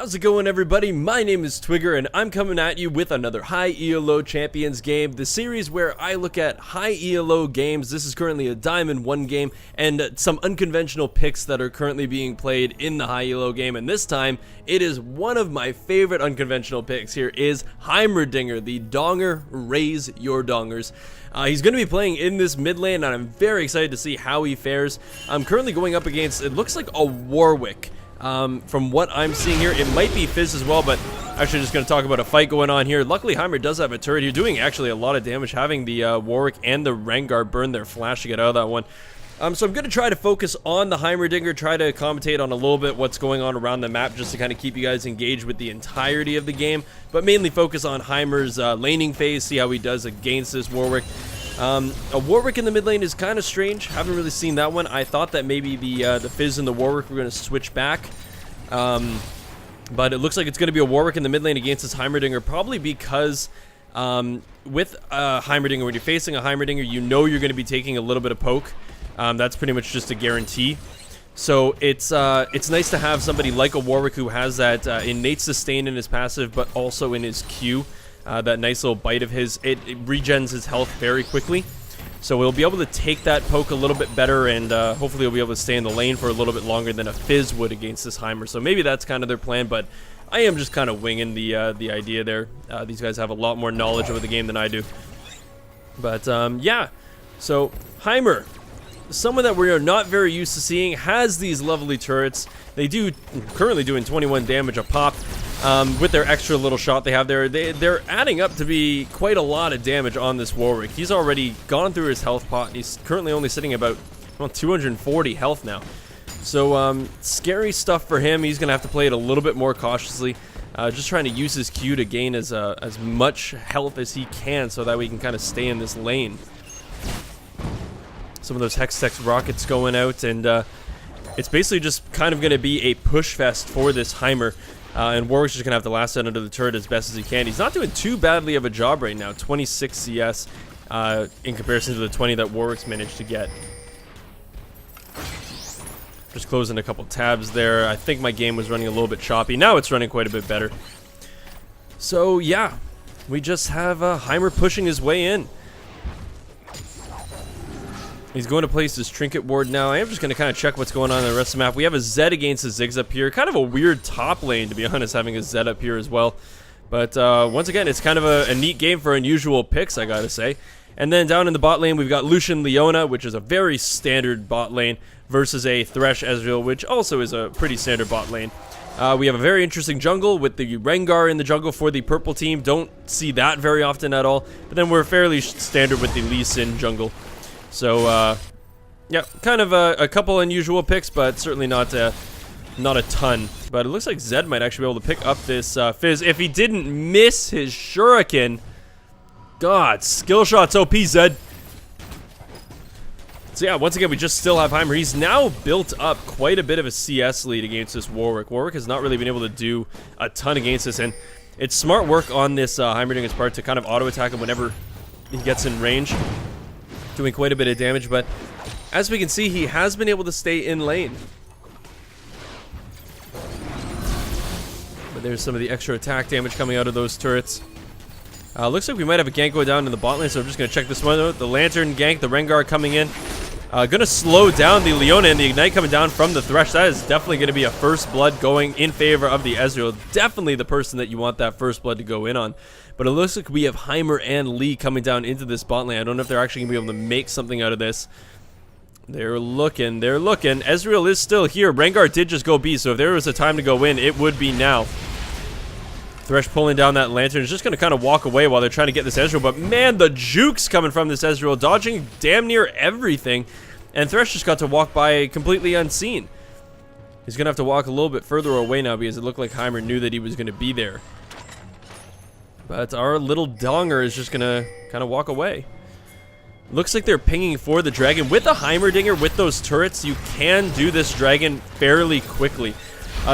How's it going, everybody? My name is Twigger, and I'm coming at you with another high ELO Champions game, the series where I look at high ELO games. This is currently a Diamond 1 game, and some unconventional picks that are currently being played in the high ELO game, and this time, it is one of my favorite unconventional picks. Here is Heimerdinger, the Donger. Raise your dongers. He's going to be playing in this mid lane, and I'm very excited to see how he fares. I'm currently going up against, it looks like a Warwick. From what I'm seeing here, it might be Fizz as well, but actually just going to talk about a fight going on here. Luckily, Heimer does have a turret here, doing actually a lot of damage, having the Warwick and the Rengar burn their flash to get out of that one. So I'm going to try to focus on the Heimerdinger, try to commentate on a little bit what's going on around the map, just to kind of keep you guys engaged with the entirety of the game, but mainly focus on Heimer's laning phase, see how he does against this Warwick. A Warwick in the mid lane is kind of strange. Haven't really seen that one. I thought that maybe the Fizz and the Warwick were going to switch back. But it looks like it's going to be a Warwick in the mid lane against this Heimerdinger, probably because with Heimerdinger, when you're facing a Heimerdinger, you know you're going to be taking a little bit of poke. That's pretty much just a guarantee. So it's nice to have somebody like a Warwick who has that innate sustain in his passive, but also in his Q. That nice little bite of his, it regens his health very quickly. So we'll be able to take that poke a little bit better, and hopefully we'll be able to stay in the lane for a little bit longer than a Fizz would against this Heimer. So maybe that's kind of their plan, but I am just kind of winging the idea there. These guys have a lot more knowledge of the game than I do. But yeah, so Heimer, someone that we are not very used to seeing, has these lovely turrets. They do currently doing 21 damage a pop. With their extra little shot they have there, they're adding up to be quite a lot of damage on this Warwick. He's already gone through his health pot, and he's currently only sitting about 240 health now. So scary stuff for him. He's gonna have to play it a little bit more cautiously, just trying to use his Q to gain as much health as he can, so that we can kind of stay in this lane. Some of those Hextech rockets going out, and it's basically just kind of gonna be a push fest for this Heimer. And Warwick's just going to have to last out under the turret as best as he can. He's not doing too badly of a job right now. 26 CS in comparison to the 20 that Warwick's managed to get. Just closing a couple tabs there. I think my game was running a little bit choppy. Now it's running quite a bit better. So yeah, we just have Heimer pushing his way in. He's going to place his Trinket Ward now. I am just going to kind of check what's going on in the rest of the map. We have a Zed against a Ziggs up here. Kind of a weird top lane, to be honest, having a Zed up here as well. But once again, it's kind of a neat game for unusual picks, I gotta say. And then down in the bot lane, we've got Lucian Leona, which is a very standard bot lane, versus a Thresh Ezreal, which also is a pretty standard bot lane. We have a very interesting jungle with the Rengar in the jungle for the purple team. Don't see that very often at all. But then we're fairly standard with the Lee Sin jungle. So, yeah, kind of a couple unusual picks, but certainly not a ton. But it looks like Zed might actually be able to pick up this Fizz if he didn't miss his Shuriken. God, skill shots OP, Zed. So yeah, once again, we just still have Heimer. He's now built up quite a bit of a CS lead against this Warwick. Warwick has not really been able to do a ton against this, and it's smart work on this Heimerdinger's part to kind of auto-attack him whenever he gets in range. Doing quite a bit of damage, but as we can see, he has been able to stay in lane. But there's some of the extra attack damage coming out of those turrets. Looks like we might have a gank go down in the bot lane, so I'm just going to check this one out. The Lantern gank, the Rengar coming in. Going to slow down the Leona, and the Ignite coming down from the Thresh. That is definitely going to be a first blood going in favor of the Ezreal. Definitely the person that you want that first blood to go in on. But it looks like we have Heimer and Lee coming down into this bot lane. I don't know if they're actually going to be able to make something out of this. They're looking. Ezreal is still here. Rengar did just go B, so if there was a time to go in, it would be now. Thresh pulling down that Lantern is just going to kind of walk away while they're trying to get this Ezreal. But man, the jukes coming from this Ezreal, dodging damn near everything. And Thresh just got to walk by completely unseen. He's going to have to walk a little bit further away now because it looked like Heimer knew that he was going to be there. But our little Donger is just going to kind of walk away. Looks like they're pinging for the dragon. With a Heimerdinger, with those turrets, you can do this dragon fairly quickly.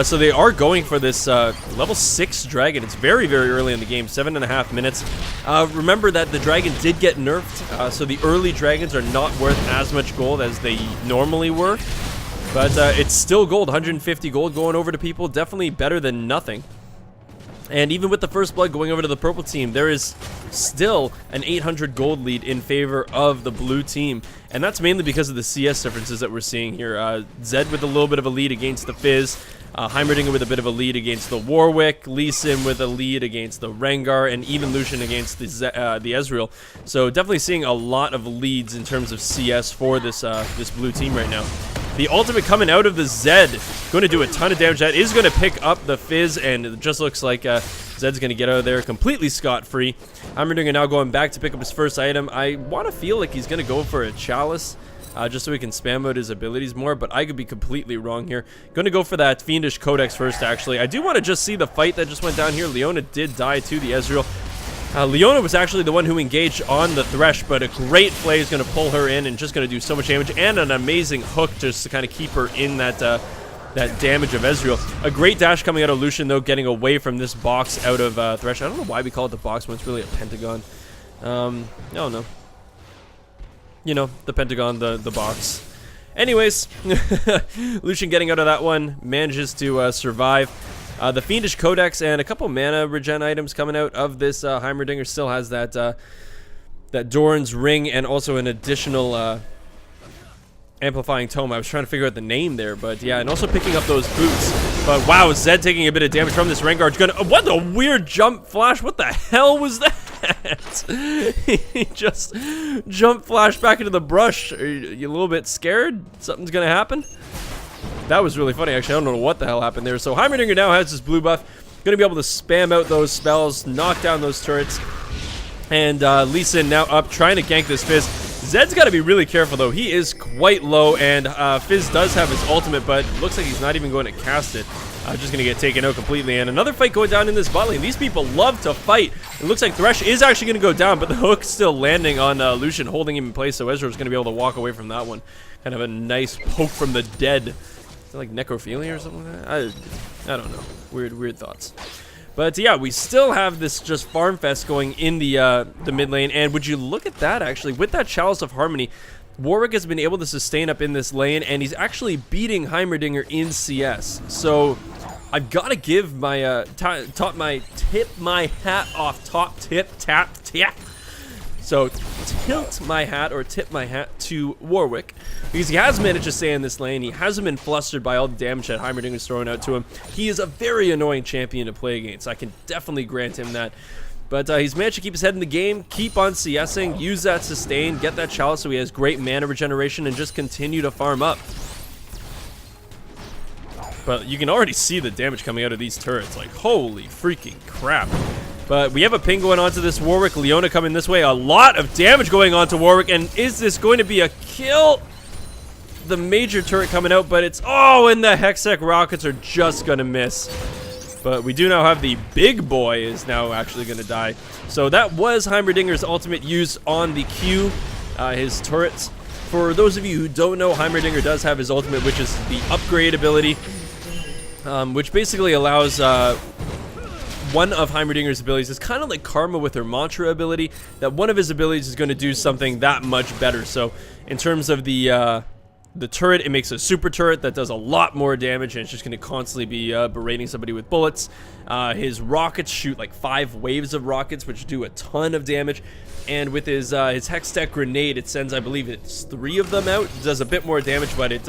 So they are going for this level 6 dragon. It's very, very early in the game, 7.5 minutes. Remember that the dragon did get nerfed, so the early dragons are not worth as much gold as they normally were. But it's still gold, 150 gold going over to people. Definitely better than nothing. And even with the first blood going over to the purple team, there is still an 800 gold lead in favor of the blue team. And that's mainly because of the CS differences that we're seeing here. Zed with a little bit of a lead against the Fizz. Heimerdinger with a bit of a lead against the Warwick. Lee Sin with a lead against the Rengar. And even Lucian against the Ezreal. So definitely seeing a lot of leads in terms of CS for this, this blue team right now. The ultimate coming out of the Zed. Going to do a ton of damage. That is going to pick up the Fizz, and it just looks like Zed's going to get out of there completely scot-free. Heimerdinger now going back to pick up his first item. I want to feel like he's going to go for a Chalice, just so he can spam out his abilities more, but I could be completely wrong here. Going to go for that Fiendish Codex first, actually. I do want to just see the fight that just went down here. Leona did die to the Ezreal. Leona was actually the one who engaged on the Thresh, but a great play is going to pull her in and just going to do so much damage, and an amazing hook just to kind of keep her in that that damage of Ezreal. A great dash coming out of Lucian, though, getting away from this box out of Thresh. I don't know why we call it the box when it's really a pentagon. No. You know, the pentagon, the box. Anyways, Lucian getting out of that one, manages to survive. The Fiendish Codex and a couple mana regen items coming out of this Heimerdinger. Still has that that Doran's Ring and also an additional amplifying tome. I was trying to figure out the name there, but yeah, and also picking up those boots. But wow, Zed taking a bit of damage from this Rengar. What a weird jump flash! What the hell was that? He just jump flashed back into the brush. Are you a little bit scared? Something's gonna happen? That was really funny, actually. I don't know what the hell happened there. So Heimerdinger now has his blue buff. Going to be able to spam out those spells, knock down those turrets. And Lee Sin now up, trying to gank this Fizz. Zed's got to be really careful, though. He is quite low, and Fizz does have his ultimate, but looks like he's not even going to cast it. Just going to get taken out completely. And another fight going down in this bot lane. These people love to fight. It looks like Thresh is actually going to go down, but the hook's still landing on Lucian, holding him in place, so Ezra's going to be able to walk away from that one. Kind of a nice poke from the dead. Is it like necrophilia or something like that? I don't know. Weird thoughts. But yeah, we still have this just farm fest going in the mid lane. And would you look at that, actually, with that Chalice of Harmony, Warwick has been able to sustain up in this lane, and he's actually beating Heimerdinger in CS. So I've got to give my tip my hat off. So tilt my hat or tip my hat to Warwick, because he has managed to stay in this lane. He hasn't been flustered by all the damage that Heimerdinger's throwing out to him. He is a very annoying champion to play against. I can definitely grant him that. But he's managed to keep his head in the game, keep on CSing, use that sustain, get that Chalice so he has great mana regeneration, and just continue to farm up. But you can already see the damage coming out of these turrets. Like, holy freaking crap. But we have a ping going on to this Warwick. Leona coming this way. A lot of damage going on to Warwick. And is this going to be a kill? The major turret coming out, but it's... Oh, and the Hextech rockets are just going to miss. But we do now have the big boy is now actually going to die. So that was Heimerdinger's ultimate use on the Q, his turrets. For those of you who don't know, Heimerdinger does have his ultimate, which is the upgrade ability, which basically allows... one of Heimerdinger's abilities is kind of like Karma with her Mantra ability, that one of his abilities is going to do something that much better. So in terms of the turret, it makes a super turret that does a lot more damage, and it's just going to constantly be berating somebody with bullets. His rockets shoot like 5 waves of rockets, which do a ton of damage. And with his Hextech grenade, it sends, I believe it's 3 of them out. It does a bit more damage, but it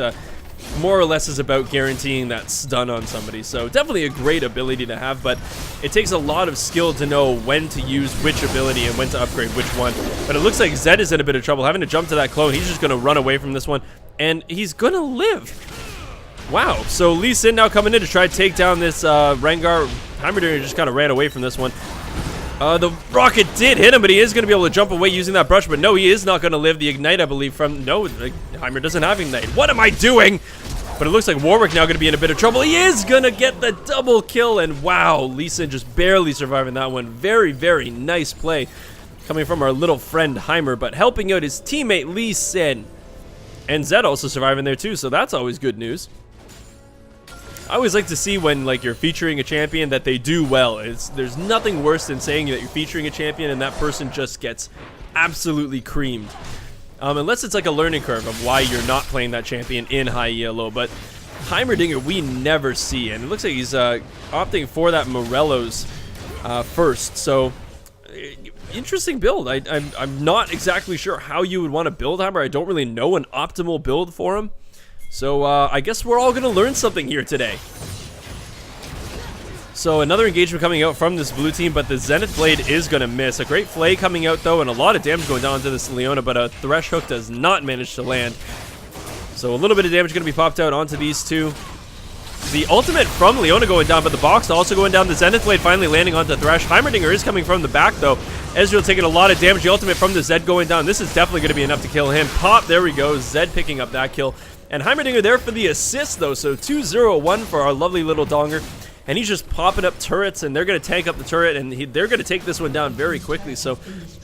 more or less is about guaranteeing that stun on somebody. So definitely a great ability to have, but it takes a lot of skill to know when to use which ability and when to upgrade which one. But it looks like Zed is in a bit of trouble, having to jump to that clone. He's just going to run away from this one, and he's going to live. Wow. So Lee Sin now coming in to try to take down this Rengar. Heimerdinger just kind of ran away from this one. The rocket did hit him, but he is going to be able to jump away using that brush. But no, he is not going to live. The Ignite, I believe, from... No, Heimer doesn't have Ignite. What am I doing? But it looks like Warwick now going to be in a bit of trouble. He is going to get the double kill. And wow, Lee Sin just barely surviving that one. Very, very nice play coming from our little friend Heimer, but helping out his teammate Lee Sin. And Zed also surviving there too, so that's always good news. I always like to see when like you're featuring a champion that they do well. There's nothing worse than saying that you're featuring a champion and that person just gets absolutely creamed. unless it's like a learning curve of why you're not playing that champion in high ELO. But Heimerdinger we never see, and it looks like he's opting for that Morello's first. So interesting build. I'm not exactly sure how you would want to build Heimer. I don't really know an optimal build for him. So I guess we're all going to learn something here today. So another engagement coming out from this blue team, but the Zenith Blade is going to miss. A great Flay coming out though, and a lot of damage going down to this Leona, but a Thresh Hook does not manage to land. So a little bit of damage going to be popped out onto these two. The ultimate from Leona going down, but the box also going down. The Zenith Blade finally landing onto Thresh. Heimerdinger is coming from the back though. Ezreal taking a lot of damage. The ultimate from the Zed going down. This is definitely going to be enough to kill him. Pop, there we go. Zed picking up that kill. And Heimerdinger there for the assist though, so 2-0-1 for our lovely little Donger. And he's just popping up turrets, and they're going to tank up the turret, and they're going to take this one down very quickly. So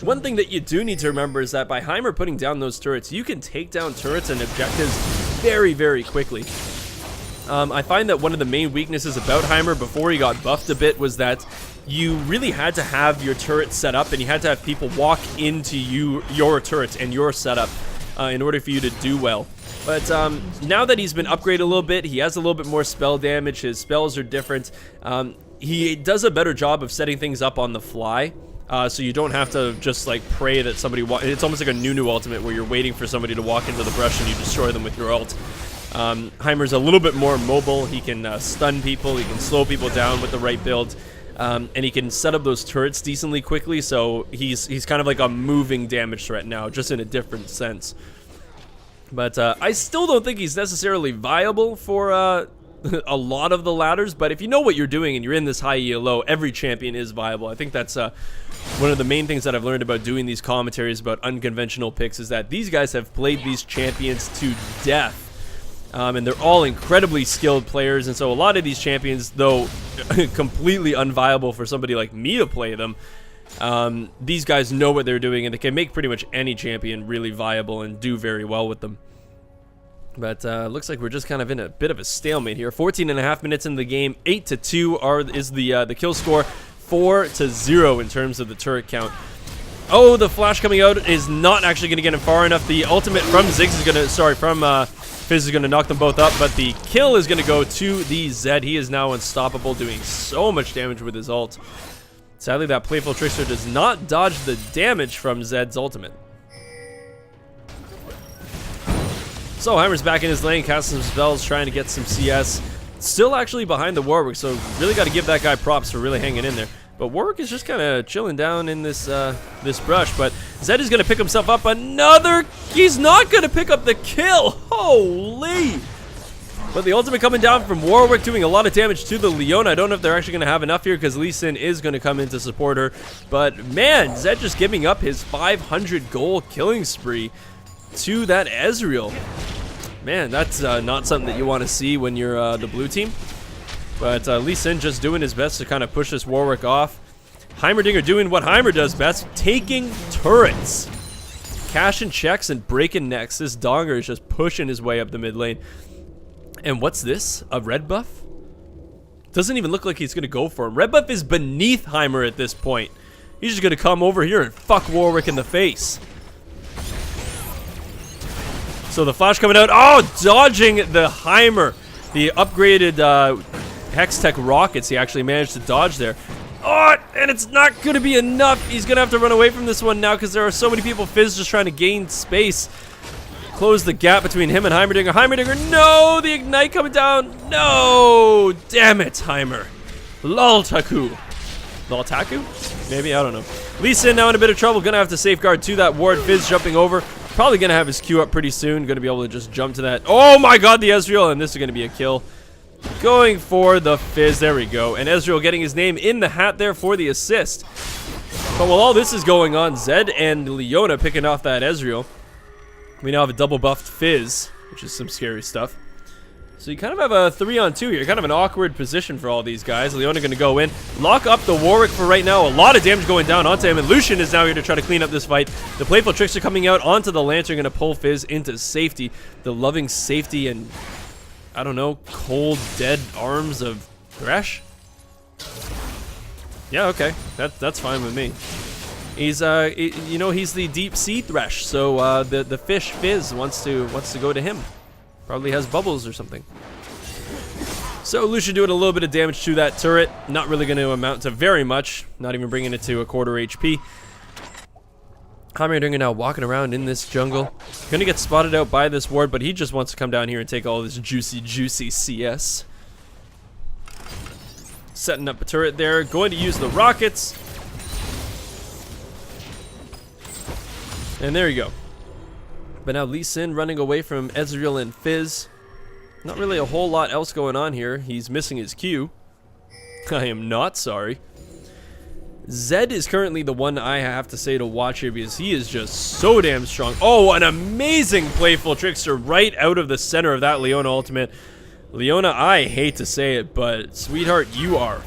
one thing that you do need to remember is that by Heimer putting down those turrets, you can take down turrets and objectives very, very quickly. I find that one of the main weaknesses about Heimer before he got buffed a bit was that you really had to have your turret set up, and you had to have people walk into your turret and your setup in order for you to do well. But now that he's been upgraded a little bit, he has a little bit more spell damage. His spells are different. He does a better job of setting things up on the fly. So you don't have to just like pray that somebody it's almost like a Nunu ultimate where you're waiting for somebody to walk into the brush and you destroy them with your ult. Heimer's a little bit more mobile. He can stun people. He can slow people down with the right build. And he can set up those turrets decently quickly. So he's kind of like a moving damage threat now, just in a different sense. But I still don't think he's necessarily viable for a lot of the ladders. But if you know what you're doing and you're in this high ELO, every champion is viable. I think that's one of the main things that I've learned about doing these commentaries about unconventional picks is that these guys have played these champions to death. And they're all incredibly skilled players. And so a lot of these champions, though completely unviable for somebody like me to play them, these guys know what they're doing, and they can make pretty much any champion really viable and do very well with them. But looks like we're just kind of in a bit of a stalemate here. 14.5 minutes in the game, 8-2 is the kill score, 4-0 in terms of the turret count. Oh, the flash coming out is not actually going to get him far enough. The ultimate from Ziggs is going to, from Fizz is going to knock them both up, but the kill is going to go to the Zed. He is now unstoppable, doing so much damage with his ult. Sadly, that Playful Trickster does not dodge the damage from Zed's ultimate. So Heimer's back in his lane, casting some spells, trying to get some CS. Still actually behind the Warwick, so really got to give that guy props for really hanging in there. But Warwick is just kind of chilling down in this this brush. But Zed is going to pick himself up another. He's not going to pick up the kill. Holy! But the ultimate coming down from Warwick, doing a lot of damage to the Leona. I don't know if they're actually going to have enough here because Lee Sin is going to come in to support her. But man, Zed just giving up his 500 goal killing spree to that Ezreal. Man, that's not something that you want to see when you're the blue team. But Lee Sin just doing his best to kind of push this Warwick off. Heimerdinger doing what Heimer does best, taking turrets. Cashing checks and breaking necks. This Donger is just pushing his way up the mid lane. And what's this? A red buff? Doesn't even look like he's going to go for him. Red buff is beneath Heimer at this point. He's just going to come over here and fuck Warwick in the face. So the flash coming out. Oh, dodging the Heimer. The upgraded Hextech rockets he actually managed to dodge there. Oh, and it's not going to be enough. He's going to have to run away from this one now because there are so many people. Fizz just trying to gain space. Close the gap between him and Heimerdinger. Heimerdinger, no! The Ignite coming down. No! Damn it, Heimer. Loltaku. Loltaku? Maybe? I don't know. Lee Sin now in a bit of trouble. Going to have to safeguard to that ward. Fizz jumping over. Probably going to have his Q up pretty soon. Going to be able to just jump to that. Oh my god, the Ezreal. And this is going to be a kill. Going for the Fizz. There we go. And Ezreal getting his name in the hat there for the assist. But while all this is going on, Zed and Leona picking off that Ezreal. We now have a double buffed Fizz, which is some scary stuff. So you kind of have a 3-on-2 here. Kind of an awkward position for all these guys. Leona going to go in. Lock up the Warwick for right now. A lot of damage going down onto him. And Lucian is now here to try to clean up this fight. The Playful Trickster coming out onto the Lantern. Going to pull Fizz into safety. The loving safety and, I don't know, cold, dead arms of Thresh? Yeah, okay. That's fine with me. He's you know, he's the deep sea thresh, so the fish Fizz wants to go to him. Probably has bubbles or something. So Lucian doing a little bit of damage to that turret. Not really going to amount to very much. Not even bringing it to a quarter HP. Heimerdinger now walking around in this jungle. Going to get spotted out by this ward, but he just wants to come down here and take all this juicy CS. Setting up a turret there. Going to use the rockets. And there you go. But now Lee Sin running away from Ezreal and Fizz. Not really a whole lot else going on here. He's missing his Q. I am not sorry. Zed is currently the one I have to say to watch here because he is just so damn strong. Oh, an amazing playful trickster right out of the center of that Leona ultimate. Leona, I hate to say it, but sweetheart, you are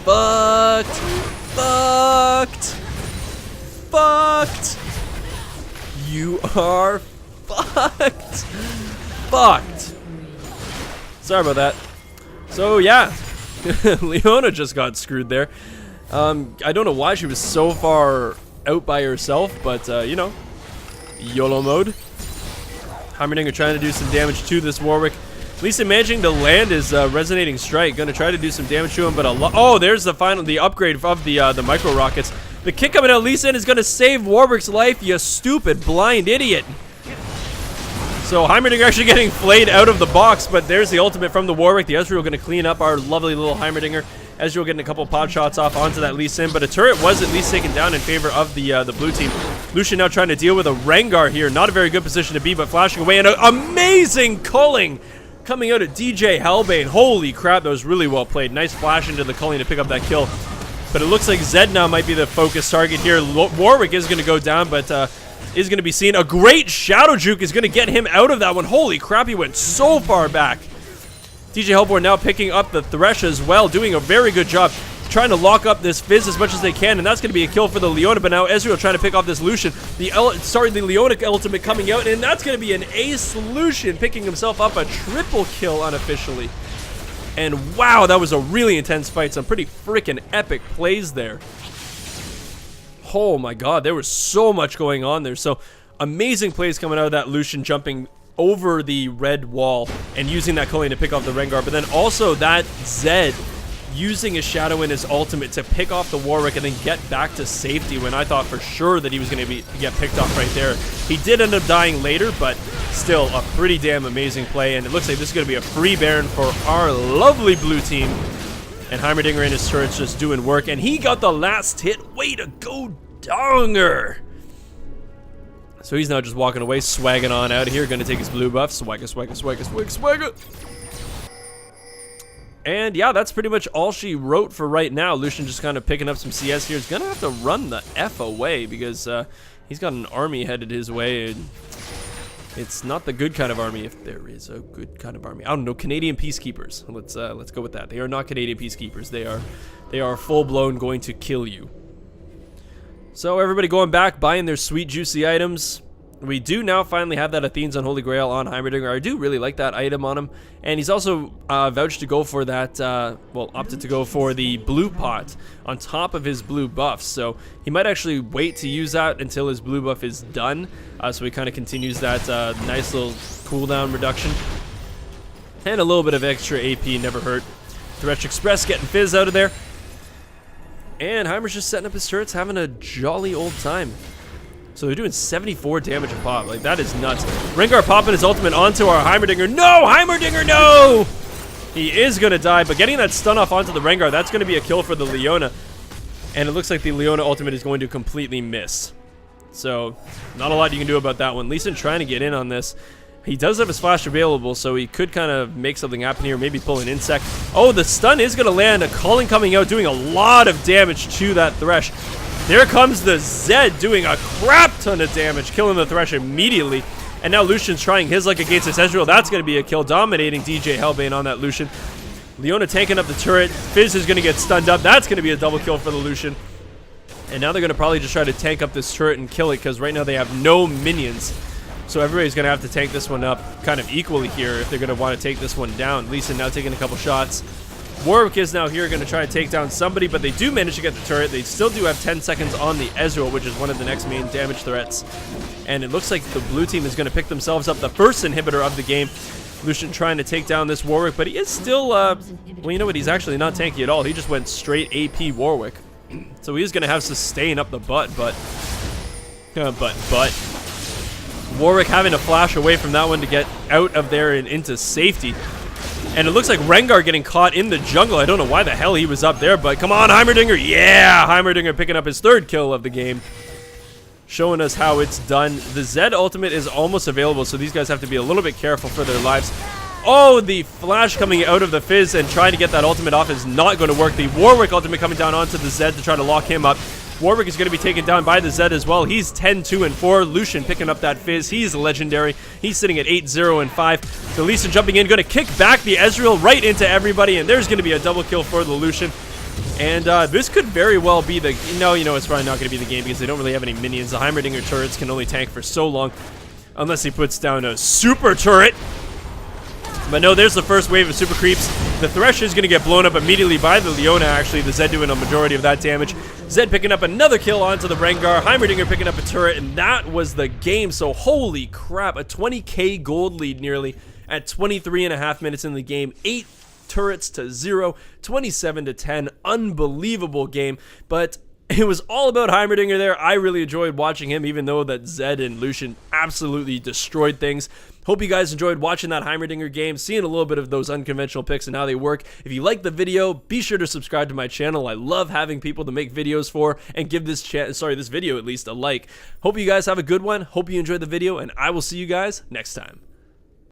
fucked. Fucked. You are fucked. Sorry about that. So yeah, Leona just got screwed there. I don't know why she was so far out by herself, but you know, YOLO mode. Heimerdinger trying to do some damage to this Warwick. At least managing to land his resonating strike. Gonna try to do some damage to him, but oh, there's the upgrade of the micro rockets. The kick coming out, Lee Sin is gonna save Warwick's life. You stupid blind idiot. So Heimerdinger actually getting flayed out of the box, but there's the ultimate from the Warwick. The Ezreal going to clean up our lovely little Heimerdinger. Ezreal getting a couple pot shots off onto that Lee Sin, but a turret was at least taken down in favor of the blue team. Lucian now trying to deal with a Rengar here. Not a very good position to be, but flashing away. And an amazing culling coming out of DJ Hellbane. Holy crap, that was really well played. Nice flash into the culling to pick up that kill. But it looks like Zed now might be the focus target here. Warwick is going to go down, but is going to be seen. A great Shadow Juke is going to get him out of that one. Holy crap, he went so far back. DJ Hellborn now picking up the Thresh as well, doing a very good job trying to lock up this Fizz as much as they can, and that's going to be a kill for the Leona. But now Ezreal trying to pick off this Lucian. The Leona ultimate coming out, and that's going to be an ace Lucian picking himself up a triple kill unofficially. And wow, that was a really intense fight. Some pretty freaking epic plays there. Oh my god, there was so much going on there. So amazing plays coming out of that Lucian jumping over the red wall and using that culling to pick off the Rengar. But then also that Zed using his Shadow in his ultimate to pick off the Warwick and then get back to safety when I thought for sure that he was going to get picked off right there. He did end up dying later, but still a pretty damn amazing play. And it looks like this is going to be a free Baron for our lovely blue team. And Heimerdinger and his turrets just doing work. And he got the last hit. Way to go, Donger. So he's now just walking away, swagging on out of here. Going to take his blue buff. Swagger. And yeah, that's pretty much all she wrote for right now. Lucian just kind of picking up some CS here. He's going to have to run the F away because he's got an army headed his way. And it's not the good kind of army, if there is a good kind of army. I don't know, Canadian peacekeepers. Let's go with that. They are not Canadian peacekeepers. They are full-blown going to kill you. So everybody going back, buying their sweet, juicy items. We do now finally have that Athene's Unholy Grail on Heimerdinger. I do really like that item on him. And he's also vouched to go for that, opted to go for the blue pot on top of his blue buffs. So he might actually wait to use that until his blue buff is done. So he kind of continues that nice little cooldown reduction. And a little bit of extra AP never hurt. Thresh Express getting Fizz out of there. And Heimer's just setting up his turrets, having a jolly old time. So they're doing 74 damage a pop. Like, that is nuts. Rengar popping his ultimate onto our Heimerdinger. No! Heimerdinger, no! He is going to die, but getting that stun off onto the Rengar, that's going to be a kill for the Leona. And it looks like the Leona ultimate is going to completely miss. So, not a lot you can do about that one. Lee Sin trying to get in on this. He does have his flash available, so he could kind of make something happen here. Maybe pull an insect. Oh, the stun is going to land. A calling coming out, doing a lot of damage to that Thresh. There comes the Zed doing a crap ton of damage, killing the Thresh immediately. And now Lucian's trying his luck against this Ezreal. That's going to be a kill, dominating DJ Hellbane on that Lucian. Leona taking up the turret. Fizz is going to get stunned up. That's going to be a double kill for the Lucian. And now they're going to probably just try to tank up this turret and kill it because right now they have no minions. So everybody's going to have to tank this one up kind of equally here if they're going to want to take this one down. Lee Sin now taking a couple shots. Warwick is now here going to try to take down somebody, but they do manage to get the turret. They still do have 10 seconds on the Ezreal, which is one of the next main damage threats. And it looks like the blue team is going to pick themselves up the first inhibitor of the game. Lucian trying to take down this Warwick, but he is still, well, you know what? He's actually not tanky at all. He just went straight AP Warwick. So he is going to have sustain up the butt, but Warwick having to flash away from that one to get out of there and into safety. And it looks like Rengar getting caught in the jungle. I don't know why the hell he was up there, but come on, Heimerdinger. Yeah, Heimerdinger picking up his 3rd kill of the game. Showing us how it's done. The Zed ultimate is almost available, so these guys have to be a little bit careful for their lives. Oh, the flash coming out of the Fizz and trying to get that ultimate off is not going to work. The Warwick ultimate coming down onto the Zed to try to lock him up. Warwick is going to be taken down by the Zed as well. He's 10-2-4. Lucian picking up that Fizz. He's legendary. He's sitting at 8-0-5. The Lee Sin jumping in, going to kick back the Ezreal right into everybody, and there's going to be a double kill for the Lucian. And this could very well be the... No, you know, it's probably not going to be the game because they don't really have any minions. The Heimerdinger turrets can only tank for so long unless he puts down a super turret. But no, there's the first wave of super creeps. The Thresh is going to get blown up immediately by the Leona, actually. The Zed doing a majority of that damage. Zed picking up another kill onto the Rengar. Heimerdinger picking up a turret, and that was the game. So holy crap, a 20k gold lead nearly at 23.5 minutes in the game. 8 turrets to 0, 27-10. Unbelievable game. But it was all about Heimerdinger there. I really enjoyed watching him, even though that Zed and Lucian absolutely destroyed things. Hope you guys enjoyed watching that Heimerdinger game, seeing a little bit of those unconventional picks and how they work. If you liked the video, be sure to subscribe to my channel. I love having people to make videos for, and give this video at least a like. Hope you guys have a good one. Hope you enjoyed the video, and I will see you guys next time.